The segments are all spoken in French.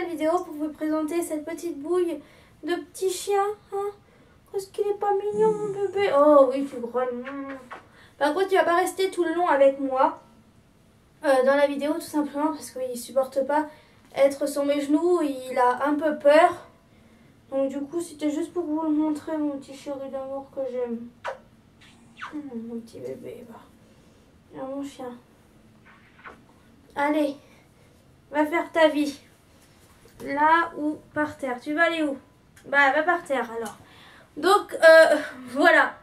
nouvelle vidéo pour vous présenter cette petite bouille de petit chien. Hein, est-ce qu'il est pas mignon, mon bébé? Oh oui, tu grognes. Par contre, il va pas rester tout le long avec moi dans la vidéo, tout simplement parce qu'il supporte pas être sur mes genoux. Il a un peu peur. Donc du coup, c'était juste pour vous le montrer, mon petit chéri d'amour que j'aime. Mon petit bébé, bah. Mon chien. Allez, va faire ta vie. Là ou par terre. Tu vas aller où? Bah, va par terre alors. Donc, voilà.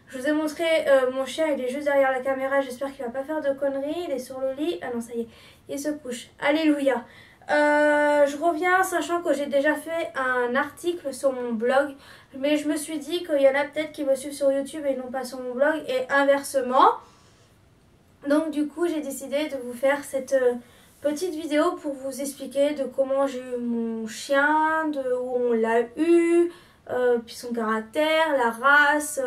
Je vous ai montré mon chien. Il est juste derrière la caméra. J'espère qu'il va pas faire de conneries. Il est sur le lit. Ah non, ça y est. Il se couche. Alléluia. Je reviens sachant que j'ai déjà fait un article sur mon blog. Mais je me suis dit qu'il y en a peut-être qui me suivent sur YouTube et non pas sur mon blog. Et inversement. Donc du coup, j'ai décidé de vous faire cette petite vidéo pour vous expliquer de comment j'ai eu mon chien, de où on l'a eu, puis son caractère, la race,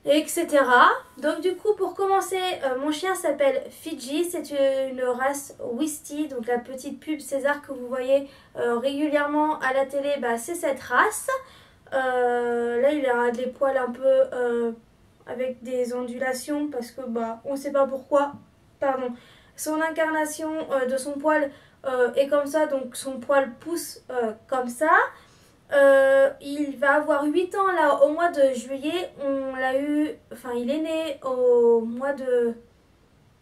etc. Donc du coup, pour commencer, mon chien s'appelle Fidji, c'est une race Whistie, donc la petite pub César que vous voyez régulièrement à la télé, bah, c'est cette race. Là, il a des poils un peu avec des ondulations parce que bah on sait pas pourquoi. Pardon. Son incarnation de son poil est comme ça, donc son poil pousse comme ça. Il va avoir 8 ans là au mois de juillet. On l'a eu, enfin il est né au mois de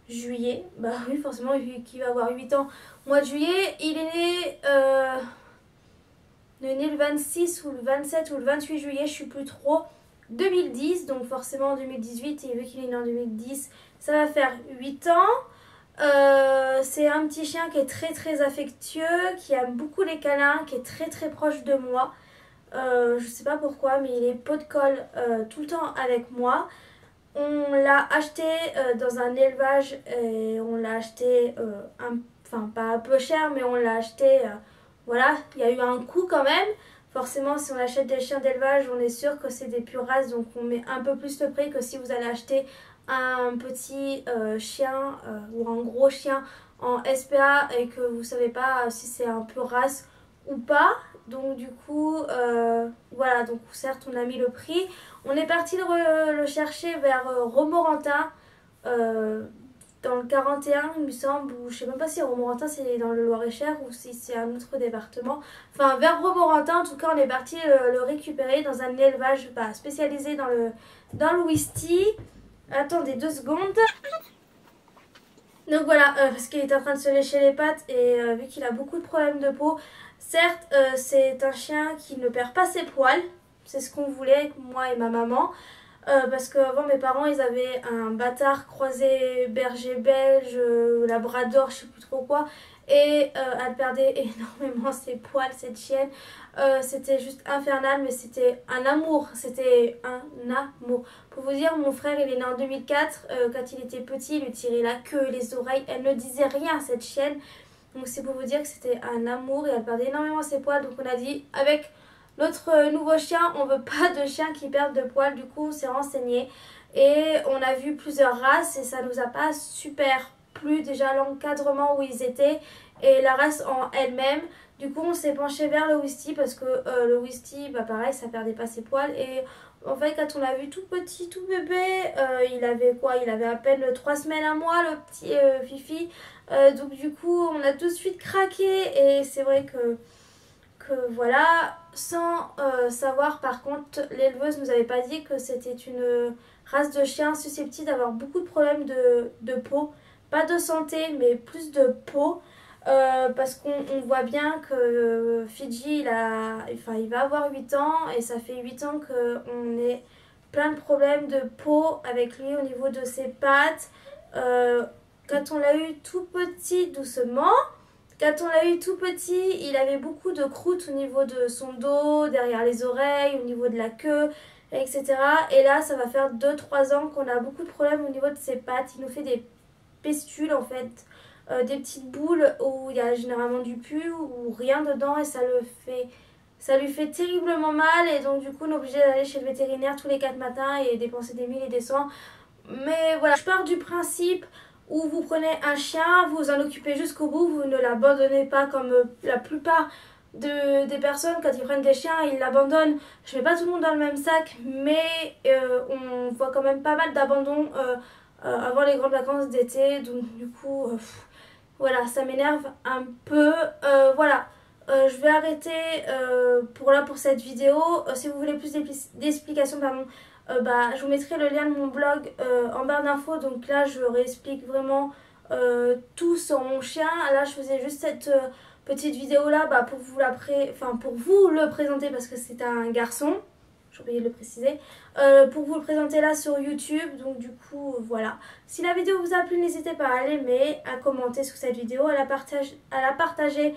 juillet. Bah oui, forcément, vu qu'il va avoir 8 ans au mois de juillet. Il est né le 26 ou le 27 ou le 28 juillet, je suis plus trop. 2010, donc forcément en 2018, et vu qu'il est né en 2010, ça va faire 8 ans. C'est un petit chien qui est très affectueux, qui aime beaucoup les câlins, qui est très proche de moi. Je sais pas pourquoi, mais il est pot de colle tout le temps avec moi. On l'a acheté dans un élevage et on l'a acheté, enfin pas un peu cher, mais on l'a acheté, voilà, il y a eu un coût quand même. Forcément, si on achète des chiens d'élevage, on est sûr que c'est des pures races, donc on met un peu plus de prix que si vous allez acheter un petit chien ou un gros chien en SPA et que vous savez pas si c'est un pure race ou pas. Donc du coup, voilà, donc certes on a mis le prix. On est parti le chercher vers Romorantin, dans le 41 il me semble, ou je sais même pas si Romorantin c'est dans le Loir-et-Cher ou si c'est un autre département. Enfin vers Romorantin, en tout cas on est parti le récupérer dans un élevage spécialisé dans le Whistie. Attendez 2 secondes. Donc voilà, parce qu'il est en train de se lécher les pattes et vu qu'il a beaucoup de problèmes de peau. Certes, c'est un chien qui ne perd pas ses poils. C'est ce qu'on voulait, moi et ma maman. Parce qu'avant, mes parents, ils avaient un bâtard croisé berger belge, labrador, je sais plus trop quoi. Et elle perdait énormément ses poils, cette chienne. C'était juste infernal, mais c'était un amour. C'était un amour. Pour vous dire, mon frère, il est né en 2004. Quand il était petit, il lui tirait la queue, les oreilles. Elle ne disait rien, cette chienne. Donc c'est pour vous dire que c'était un amour et elle perdait énormément ses poils. Donc on a dit, avec notre nouveau chien, on veut pas de chien qui perde de poils. Du coup, on s'est renseigné et on a vu plusieurs races et ça nous a pas super plu. Déjà l'encadrement où ils étaient et la race en elle-même. Du coup, on s'est penché vers le Whistie parce que le Whistie, bah pareil, ça perdait pas ses poils. Et en fait, quand on l'a vu tout petit, tout bébé, il avait quoi? Il avait à peine 3 semaines, un mois, le petit Fifi. Donc du coup, on a tout de suite craqué et c'est vrai que voilà, sans savoir par contre, l'éleveuse nous avait pas dit que c'était une race de chien susceptible d'avoir beaucoup de problèmes de peau. Pas de santé, mais plus de peau. Parce qu'on voit bien que Fidji, il va avoir 8 ans et ça fait 8 ans qu'on est plein de problèmes de peau avec lui au niveau de ses pattes. Quand on l'a eu tout petit, doucement, quand on l'a eu tout petit, il avait beaucoup de croûtes au niveau de son dos, derrière les oreilles, au niveau de la queue, etc. Et là, ça va faire 2-3 ans qu'on a beaucoup de problèmes au niveau de ses pattes. Il nous fait des pustules en fait. Des petites boules où il y a généralement du pu ou rien dedans et ça lui fait terriblement mal et donc du coup on est obligé d'aller chez le vétérinaire tous les 4 matins et dépenser des 1000 et des cents. Mais voilà, je pars du principe où vous prenez un chien, vous en occupez jusqu'au bout, vous ne l'abandonnez pas comme la plupart des personnes quand ils prennent des chiens, ils l'abandonnent. Je mets pas tout le monde dans le même sac, mais on voit quand même pas mal d'abandons avant les grandes vacances d'été, donc du coup voilà, ça m'énerve un peu. Voilà. Je vais arrêter pour cette vidéo. Si vous voulez plus d'explications, pardon, bah, je vous mettrai le lien de mon blog en barre d'infos. Donc là, je réexplique vraiment tout sur mon chien. Là, je faisais juste cette petite vidéo là bah, pour pour vous le présenter parce que c'est un garçon. J'ai oublié de le préciser. Pour vous le présenter là sur YouTube. Donc du coup, voilà. Si la vidéo vous a plu, n'hésitez pas à l'aimer, à commenter sur cette vidéo, à la partager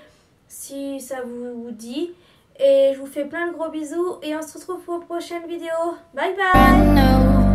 si ça vous dit. Et je vous fais plein de gros bisous et on se retrouve pour une prochaine vidéo. Bye bye!